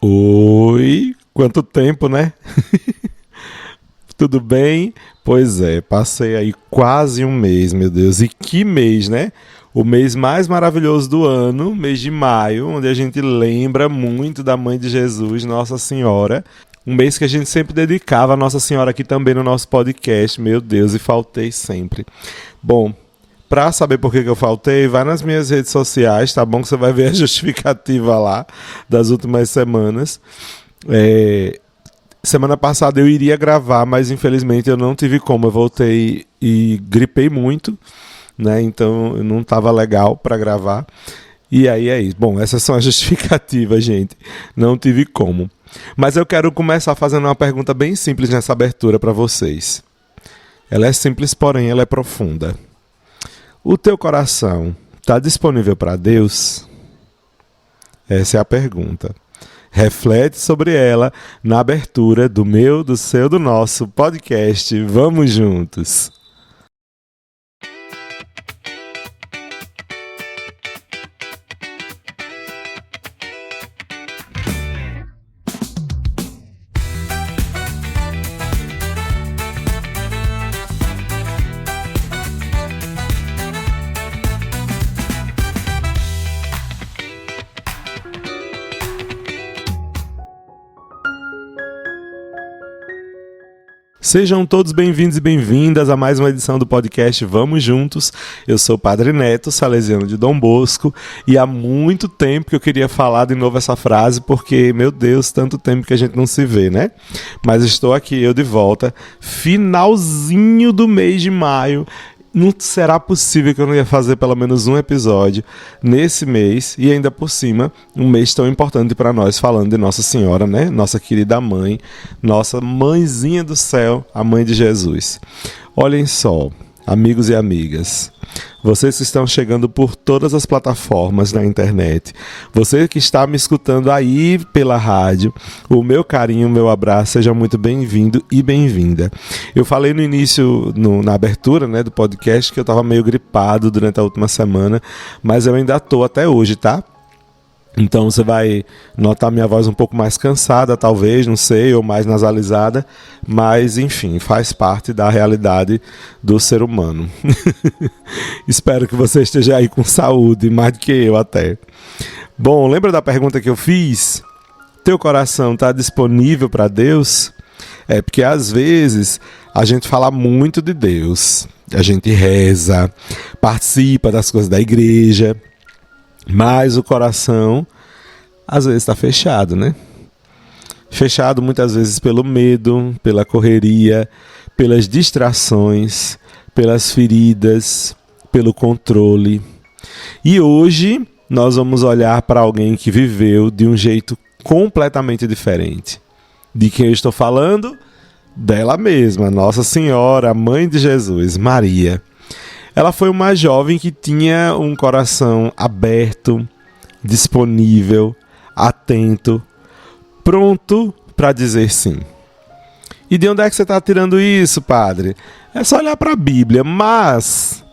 Oi, quanto tempo, né? Tudo bem? Pois é, passei aí quase um mês, meu Deus. E que mês, né? O mês mais maravilhoso do ano, mês de maio, onde a gente lembra muito da Mãe de Jesus, Nossa Senhora. Um mês que a gente sempre dedicava a Nossa Senhora aqui também no nosso podcast. Meu Deus, e faltei sempre. Bom, pra saber por que eu faltei, vai nas minhas redes sociais, tá bom? Que você vai ver a justificativa lá das últimas semanas. Semana passada eu iria gravar, mas infelizmente eu não tive como. Eu voltei e gripei muito, né? Então não estava legal para gravar. E aí é isso. Bom, essas são as justificativas, gente. Não tive como. Mas eu quero começar fazendo uma pergunta bem simples nessa abertura para vocês. Ela é simples, porém ela é profunda. O teu coração está disponível para Deus? Essa é a pergunta. Reflete sobre ela na abertura do meu, do seu, do nosso podcast. Vamos juntos! Sejam todos bem-vindos e bem-vindas a mais uma edição do podcast Vamos Juntos. Eu sou o Padre Neto, salesiano de Dom Bosco, e há muito tempo que eu queria falar de novo essa frase, porque, meu Deus, tanto tempo que a gente não se vê, né? Mas estou aqui, eu de volta, finalzinho do mês de maio. Não será possível que eu não ia fazer pelo menos um episódio nesse mês, e ainda por cima, um mês tão importante para nós, falando de Nossa Senhora, né? Nossa querida mãe, nossa mãezinha do céu, a Mãe de Jesus. Olhem só, amigos e amigas, vocês que estão chegando por todas as plataformas da internet, você que está me escutando aí pela rádio, o meu carinho, o meu abraço, seja muito bem-vindo e bem-vinda. Eu falei no início, na abertura, né, do podcast, que eu estava meio gripado durante a última semana, mas eu ainda estou até hoje, tá? Então você vai notar minha voz um pouco mais cansada, talvez, não sei, ou mais nasalizada, mas enfim, faz parte da realidade do ser humano. Espero que você esteja aí com saúde, mais do que eu até. Bom, lembra da pergunta que eu fiz? Teu coração está disponível para Deus? É porque às vezes a gente fala muito de Deus, a gente reza, participa das coisas da igreja, mas o coração, às vezes, está fechado, né? Fechado muitas vezes pelo medo, pela correria, pelas distrações, pelas feridas, pelo controle. E hoje nós vamos olhar para alguém que viveu de um jeito completamente diferente. De quem eu estou falando? Dela mesma, Nossa Senhora, a Mãe de Jesus, Maria. Ela foi uma jovem que tinha um coração aberto, disponível, atento, pronto para dizer sim. E de onde é que você está tirando isso, padre? É só olhar para a Bíblia, mas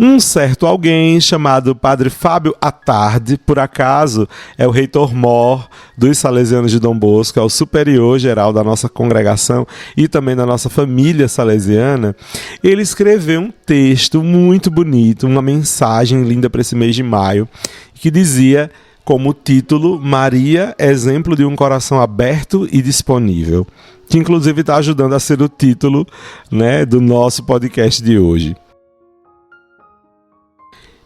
um certo alguém chamado Padre Fábio Attard, por acaso, é o reitor-mor dos Salesianos de Dom Bosco, é o superior geral da nossa congregação e também da nossa família salesiana. Ele escreveu um texto muito bonito, uma mensagem linda para esse mês de maio, que dizia como título Maria, exemplo de um coração aberto e disponível, que inclusive está ajudando a ser o título, né, do nosso podcast de hoje.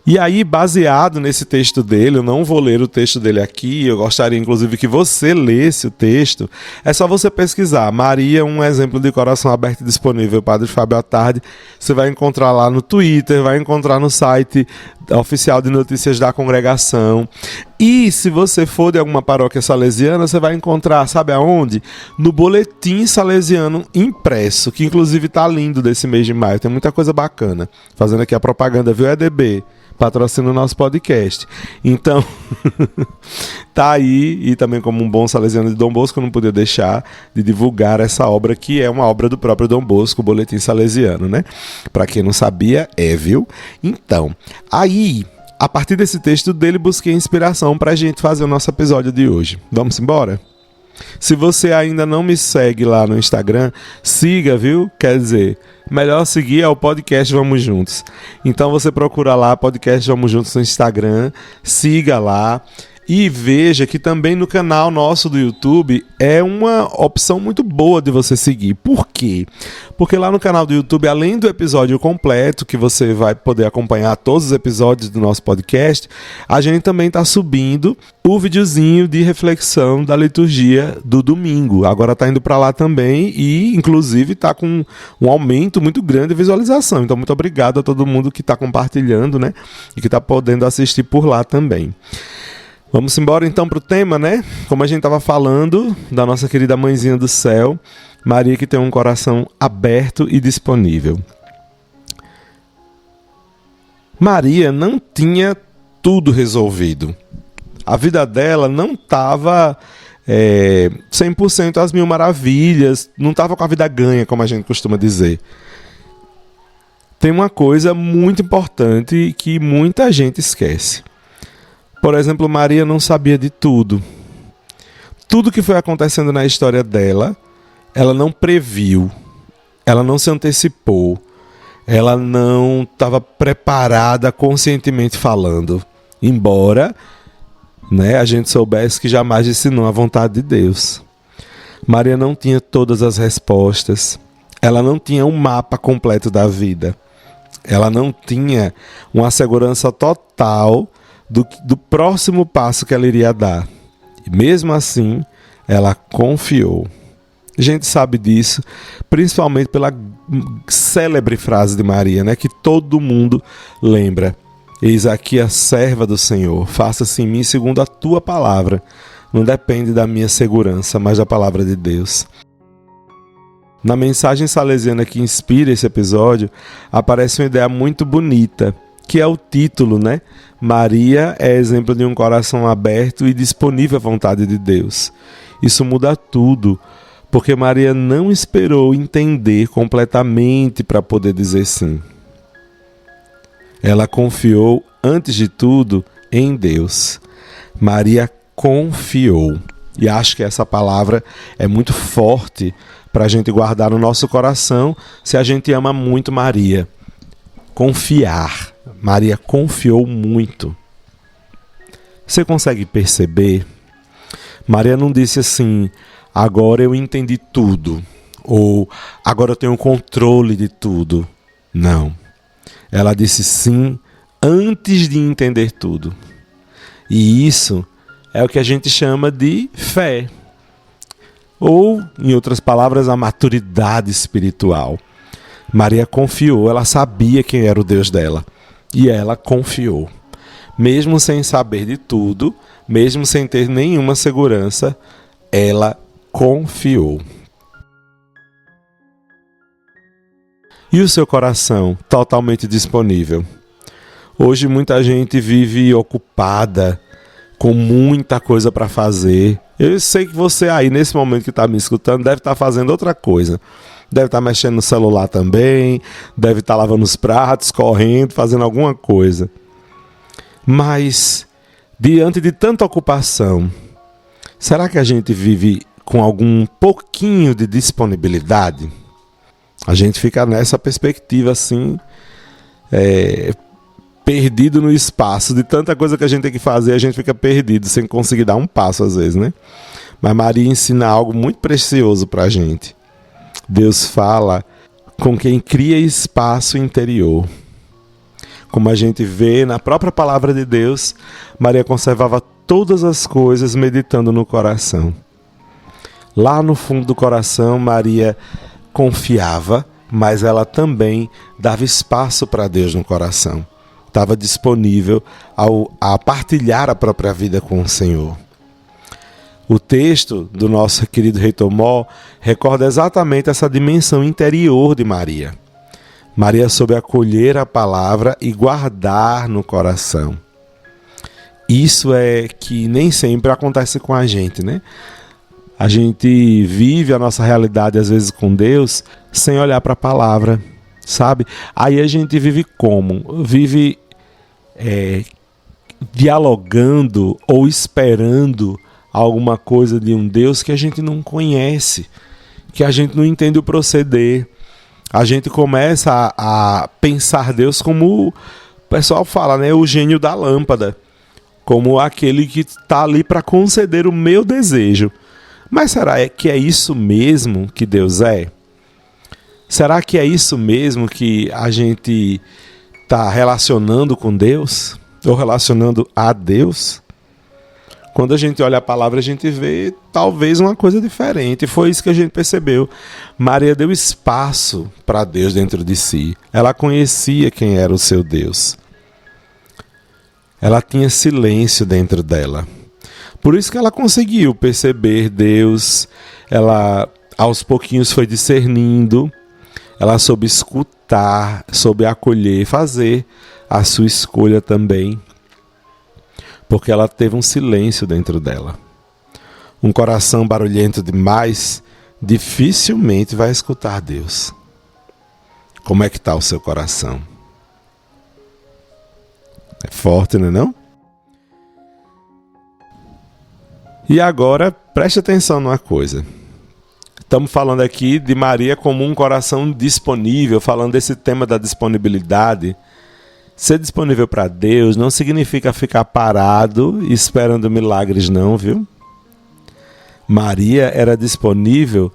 E aí, baseado nesse texto dele, eu não vou ler o texto dele aqui, eu gostaria inclusive que você lesse o texto, é só você pesquisar, Maria, um exemplo de coração aberto e disponível, Padre Fábio Attard, você vai encontrar lá no Twitter, vai encontrar no site oficial de notícias da congregação, e se você for de alguma paróquia salesiana, você vai encontrar, sabe aonde? No boletim salesiano impresso, que inclusive tá lindo desse mês de maio, tem muita coisa bacana, fazendo aqui a propaganda, viu, EDB? Patrocina o nosso podcast. Então, tá aí, e também como um bom salesiano de Dom Bosco, eu não podia deixar de divulgar essa obra, que é uma obra do próprio Dom Bosco, o Boletim Salesiano, né? Pra quem não sabia, viu? Então, aí, a partir desse texto dele, busquei inspiração pra gente fazer o nosso episódio de hoje. Vamos embora? Se você ainda não me segue lá no Instagram, siga, viu? Quer dizer, melhor seguir é o podcast Vamos Juntos. Então você procura lá, podcast Vamos Juntos no Instagram, siga lá. E veja que também no canal nosso do YouTube é uma opção muito boa de você seguir. Por quê? Porque lá no canal do YouTube, além do episódio completo, que você vai poder acompanhar todos os episódios do nosso podcast, a gente também está subindo o videozinho de reflexão da liturgia do domingo. Agora está indo para lá também e, inclusive, está com um aumento muito grande de visualização. Então, muito obrigado a todo mundo que está compartilhando, né? E que está podendo assistir por lá também. Vamos embora então para o tema, né? Como a gente estava falando da nossa querida mãezinha do céu, Maria, que tem um coração aberto e disponível. Maria não tinha tudo resolvido. A vida dela não estava 100% às mil maravilhas, não estava com a vida ganha, como a gente costuma dizer. Tem uma coisa muito importante que muita gente esquece. Por exemplo, Maria não sabia de tudo. Tudo que foi acontecendo na história dela, ela não previu, ela não se antecipou, ela não estava preparada conscientemente falando. Embora, né, a gente soubesse que jamais disse não à vontade de Deus. Maria não tinha todas as respostas, ela não tinha um mapa completo da vida, ela não tinha uma segurança total do próximo passo que ela iria dar. E mesmo assim, ela confiou. A gente sabe disso, principalmente pela célebre frase de Maria, né, que todo mundo lembra. Eis aqui a serva do Senhor, faça-se em mim segundo a tua palavra. Não depende da minha segurança, mas da palavra de Deus. Na mensagem salesiana que inspira esse episódio, aparece uma ideia muito bonita, que é o título, né? Maria é exemplo de um coração aberto e disponível à vontade de Deus. Isso muda tudo, porque Maria não esperou entender completamente para poder dizer sim. Ela confiou, antes de tudo, em Deus. Maria confiou. E acho que essa palavra é muito forte para a gente guardar no nosso coração se a gente ama muito Maria. Confiar. Maria confiou muito. Você consegue perceber? Maria não disse assim, agora eu entendi tudo, ou agora eu tenho controle de tudo. Não. Ela disse sim antes de entender tudo. E isso é o que a gente chama de fé. Ou, em outras palavras, a maturidade espiritual. Maria confiou, ela sabia quem era o Deus dela. E ela confiou. Mesmo sem saber de tudo, mesmo sem ter nenhuma segurança, ela confiou. E o seu coração totalmente disponível? Hoje muita gente vive ocupada, com muita coisa para fazer. Eu sei que você aí, nesse momento que está me escutando, deve estar fazendo outra coisa. Deve estar mexendo no celular também, deve estar lavando os pratos, correndo, fazendo alguma coisa. Mas, diante de tanta ocupação, será que a gente vive com algum pouquinho de disponibilidade? A gente fica nessa perspectiva assim, perdido no espaço. De tanta coisa que a gente tem que fazer, a gente fica perdido, sem conseguir dar um passo às vezes, né? Mas Maria ensina algo muito precioso para a gente. Deus fala com quem cria espaço interior. Como a gente vê na própria palavra de Deus, Maria conservava todas as coisas meditando no coração. Lá no fundo do coração, Maria confiava, mas ela também dava espaço para Deus no coração. Estava disponível a partilhar a própria vida com o Senhor. O texto do nosso querido Rei Tomó recorda exatamente essa dimensão interior de Maria. Maria soube acolher a palavra e guardar no coração. Isso é que nem sempre acontece com a gente, né? A gente vive a nossa realidade, às vezes, com Deus, sem olhar para a palavra, sabe? Aí a gente vive como? Vive dialogando ou esperando alguma coisa de um Deus que a gente não conhece, que a gente não entende o proceder. A gente começa a pensar Deus como o pessoal fala, né? O gênio da lâmpada, como aquele que está ali para conceder o meu desejo. Mas será que é isso mesmo que Deus é? Será que é isso mesmo que a gente está relacionando com Deus? Ou relacionando a Deus? Quando a gente olha a palavra, a gente vê talvez uma coisa diferente. Foi isso que a gente percebeu. Maria deu espaço para Deus dentro de si. Ela conhecia quem era o seu Deus. Ela tinha silêncio dentro dela. Por isso que ela conseguiu perceber Deus. Ela, aos pouquinhos, foi discernindo. Ela soube escutar, soube acolher, fazer a sua escolha também. Porque ela teve um silêncio dentro dela. Um coração barulhento demais dificilmente vai escutar Deus. Como é que está o seu coração? É forte, não é não? E agora, preste atenção numa coisa. Estamos falando aqui de Maria como um coração disponível, falando desse tema da disponibilidade. Ser disponível para Deus não significa ficar parado esperando milagres, não, viu? Maria era disponível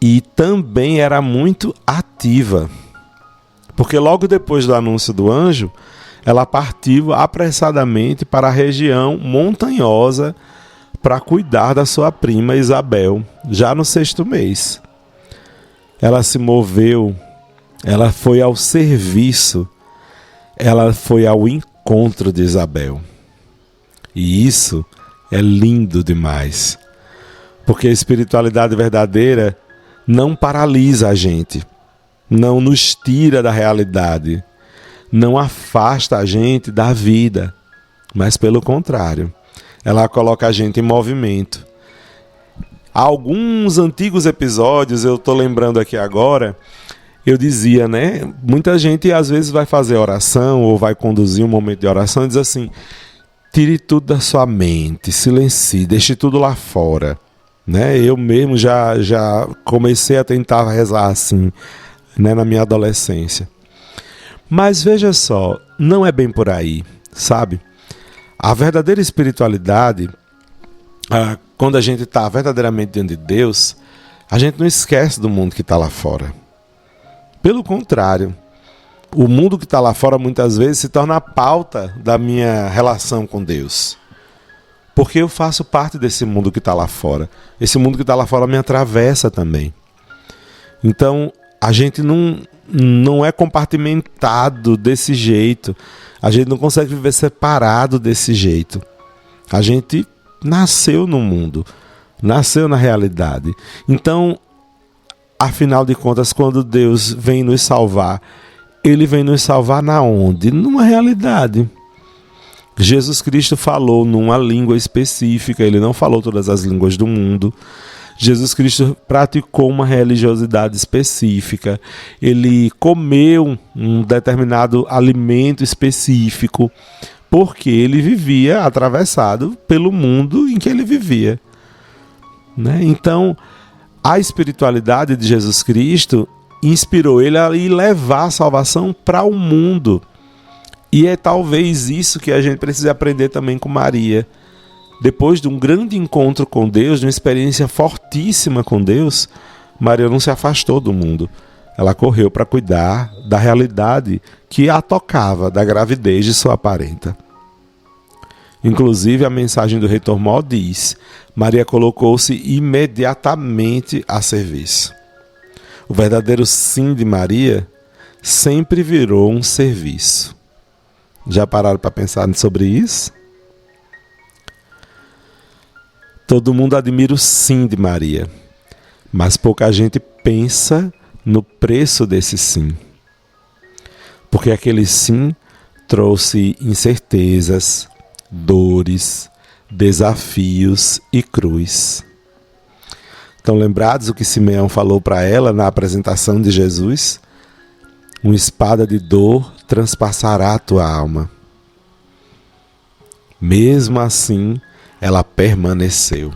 e também era muito ativa. Porque logo depois do anúncio do anjo, ela partiu apressadamente para a região montanhosa para cuidar da sua prima Isabel, já no 6º mês. Ela se moveu, ela foi ao serviço, ela foi ao encontro de Isabel. E isso é lindo demais. Porque a espiritualidade verdadeira não paralisa a gente, não nos tira da realidade, não afasta a gente da vida, mas pelo contrário, ela coloca a gente em movimento. Alguns antigos episódios, eu estou lembrando aqui agora, eu dizia, né? Muita gente às vezes vai fazer oração ou vai conduzir um momento de oração e diz assim: tire tudo da sua mente, silencie, deixe tudo lá fora. Né? Eu mesmo já comecei a tentar rezar assim, né, na minha adolescência. Mas veja só, não é bem por aí, sabe? A verdadeira espiritualidade, quando a gente está verdadeiramente diante de Deus, a gente não esquece do mundo que está lá fora. Pelo contrário, o mundo que está lá fora muitas vezes se torna a pauta da minha relação com Deus. Porque eu faço parte desse mundo que está lá fora. Esse mundo que está lá fora me atravessa também. Então, a gente não é compartimentado desse jeito. A gente não consegue viver separado desse jeito. A gente nasceu no mundo, nasceu na realidade. Então, afinal de contas, quando Deus vem nos salvar, Ele vem nos salvar na onde? Numa realidade. Jesus Cristo falou numa língua específica, Ele não falou todas as línguas do mundo. Jesus Cristo praticou uma religiosidade específica. Ele comeu um determinado alimento específico, porque Ele vivia atravessado pelo mundo em que Ele vivia. Né? Então, a espiritualidade de Jesus Cristo inspirou Ele a ir levar a salvação para o mundo. E é talvez isso que a gente precisa aprender também com Maria. Depois de um grande encontro com Deus, de uma experiência fortíssima com Deus, Maria não se afastou do mundo. Ela correu para cuidar da realidade que a tocava, da gravidez de sua parenta. Inclusive, a mensagem do Reitor Mó diz: Maria colocou-se imediatamente a serviço. O verdadeiro sim de Maria sempre virou um serviço. Já pararam para pensar sobre isso? Todo mundo admira o sim de Maria, mas pouca gente pensa no preço desse sim. Porque aquele sim trouxe incertezas, dores, desafios e cruz. Estão lembrados o que Simeão falou para ela na apresentação de Jesus? Uma espada de dor transpassará a tua alma. Mesmo assim, ela permaneceu.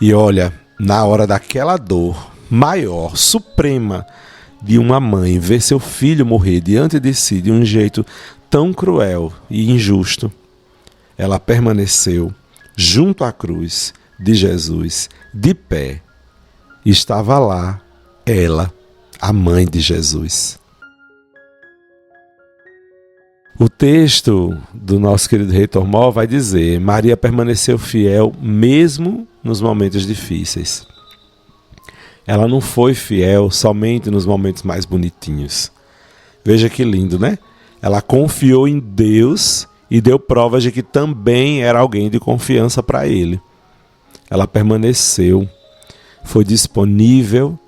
E olha, na hora daquela dor maior, suprema, de uma mãe ver seu filho morrer diante de si de um jeito tão cruel e injusto, ela permaneceu junto à cruz de Jesus, de pé. Estava lá ela, a mãe de Jesus. O texto do nosso querido Reitor Mó vai dizer: Maria permaneceu fiel mesmo nos momentos difíceis. Ela não foi fiel somente nos momentos mais bonitinhos. Veja que lindo, né? Ela confiou em Deus e deu provas de que também era alguém de confiança para ele. Ela permaneceu, foi disponível,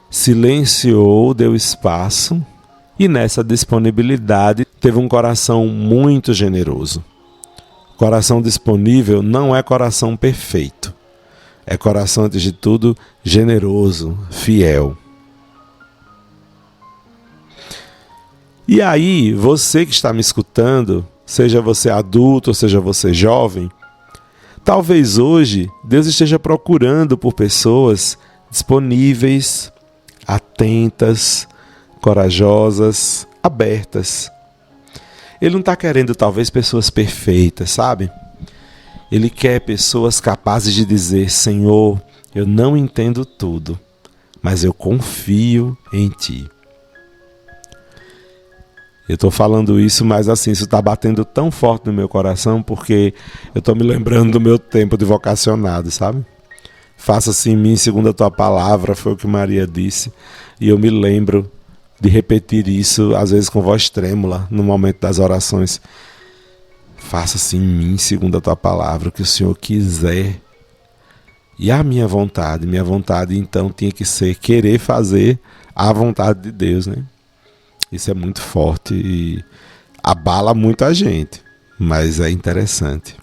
silenciou, deu espaço e nessa disponibilidade teve um coração muito generoso. Coração disponível não é coração perfeito. É coração, antes de tudo, generoso, fiel. E aí, você que está me escutando, seja você adulto ou seja você jovem, talvez hoje Deus esteja procurando por pessoas disponíveis, atentas, corajosas, abertas. Ele não está querendo talvez pessoas perfeitas, sabe? Ele quer pessoas capazes de dizer: Senhor, eu não entendo tudo, mas eu confio em Ti. Eu estou falando isso, mas assim, isso está batendo tão forte no meu coração porque eu estou me lembrando do meu tempo de vocacionado, sabe? Faça-se em mim segundo a Tua palavra, foi o que Maria disse. E eu me lembro de repetir isso, às vezes com voz trêmula, no momento das orações. Faça-se em mim segundo a Tua palavra, o que o Senhor quiser. E a minha vontade então tinha que ser querer fazer a vontade de Deus, né? Isso é muito forte e abala muito a gente, mas é interessante.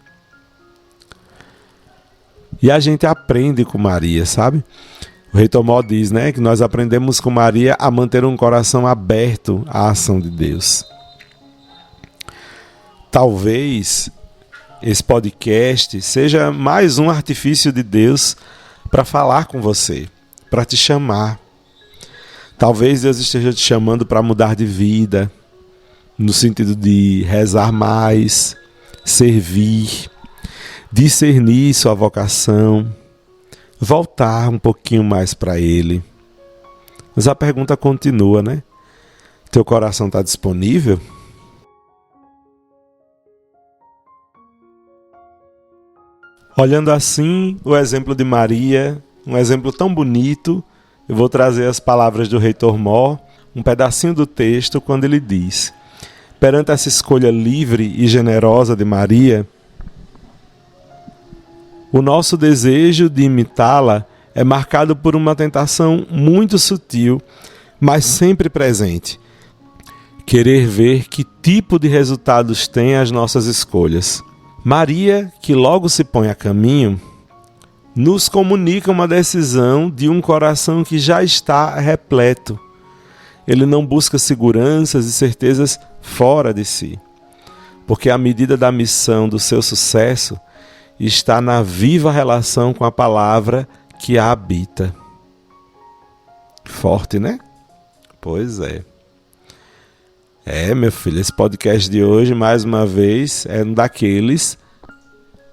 E a gente aprende com Maria, sabe? O Reitor Mó diz, né, que nós aprendemos com Maria a manter um coração aberto à ação de Deus. Talvez esse podcast seja mais um artifício de Deus para falar com você, para te chamar. Talvez Deus esteja te chamando para mudar de vida, no sentido de rezar mais, servir, discernir sua vocação, voltar um pouquinho mais para Ele. Mas a pergunta continua, né? Teu coração está disponível? Olhando assim o exemplo de Maria, um exemplo tão bonito, eu vou trazer as palavras do Reitor Mó, um pedacinho do texto, quando ele diz: perante essa escolha livre e generosa de Maria, o nosso desejo de imitá-la é marcado por uma tentação muito sutil, mas sempre presente. Querer ver que tipo de resultados têm as nossas escolhas. Maria, que logo se põe a caminho, nos comunica uma decisão de um coração que já está repleto. Ele não busca seguranças e certezas fora de si, porque a medida da missão do seu sucesso está na viva relação com a palavra que a habita. Forte, né? Pois é. Meu filho, esse podcast de hoje, mais uma vez, é um daqueles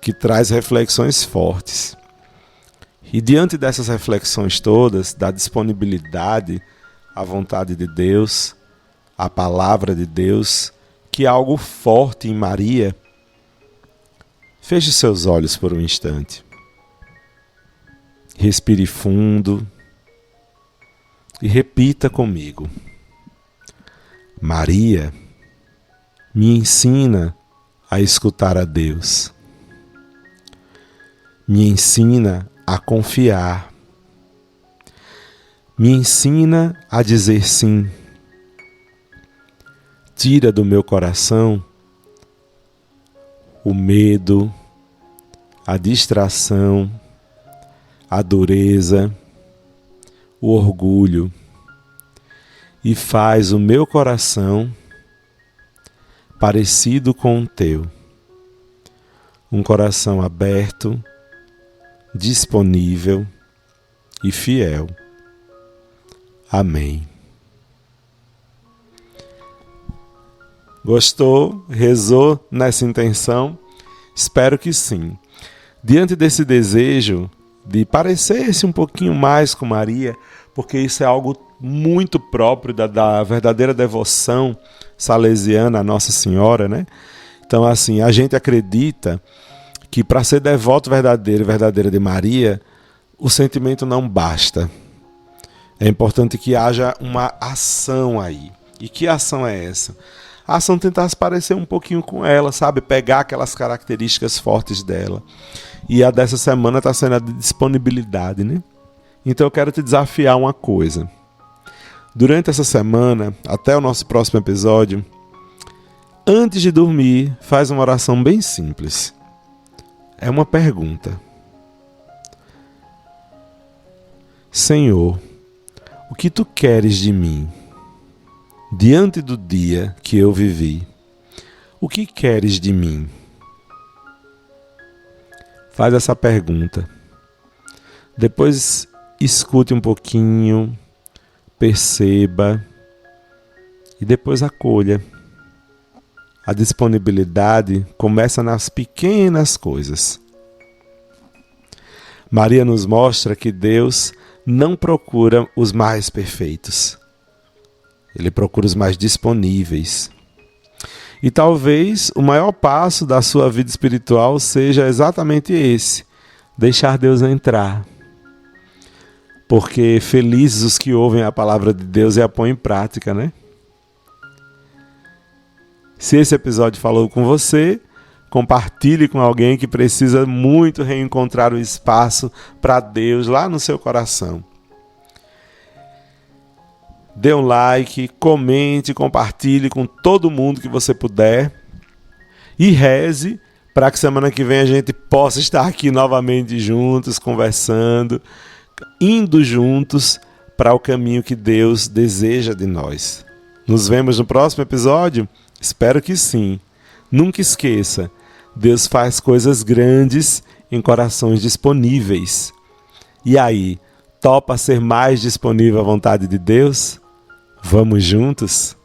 que traz reflexões fortes. E diante dessas reflexões todas, da disponibilidade à vontade de Deus, à palavra de Deus, que é algo forte em Maria, feche seus olhos por um instante. Respire fundo e repita comigo. Maria, me ensina a escutar a Deus. Me ensina a confiar. Me ensina a dizer sim. Tira do meu coração o medo, a distração, a dureza, o orgulho, e faz o meu coração parecido com o teu. um coração aberto, disponível e fiel. Amém. Gostou? Rezou nessa intenção? Espero que sim. Diante desse desejo de parecer-se um pouquinho mais com Maria, porque isso é algo muito próprio da verdadeira devoção salesiana à Nossa Senhora, né? Então, assim, a gente acredita que para ser devoto verdadeiro e verdadeira de Maria, o sentimento não basta. É importante que haja uma ação aí. E que ação é essa? A ação é tentar se parecer um pouquinho com ela, sabe? Pegar aquelas características fortes dela. E a dessa semana está sendo a de disponibilidade, né? Então eu quero te desafiar uma coisa. Durante essa semana, até o nosso próximo episódio, antes de dormir, faz uma oração bem simples. É uma pergunta. Senhor, o que tu queres de mim? Diante do dia que eu vivi, o que queres de mim? Faz essa pergunta. Depois escute um pouquinho, perceba e depois acolha. A disponibilidade começa nas pequenas coisas. Maria nos mostra que Deus não procura os mais perfeitos. Ele procura os mais disponíveis. E talvez o maior passo da sua vida espiritual seja exatamente esse: deixar Deus entrar. Porque felizes os que ouvem a palavra de Deus e a põem em prática, né? Se esse episódio falou com você, compartilhe com alguém que precisa muito reencontrar o espaço para Deus lá no seu coração. Dê um like, comente, compartilhe com todo mundo que você puder. E reze para que semana que vem a gente possa estar aqui novamente juntos, conversando, indo juntos para o caminho que Deus deseja de nós. Nos vemos no próximo episódio? Espero que sim. Nunca esqueça, Deus faz coisas grandes em corações disponíveis. E aí, topa ser mais disponível à vontade de Deus? Vamos juntos?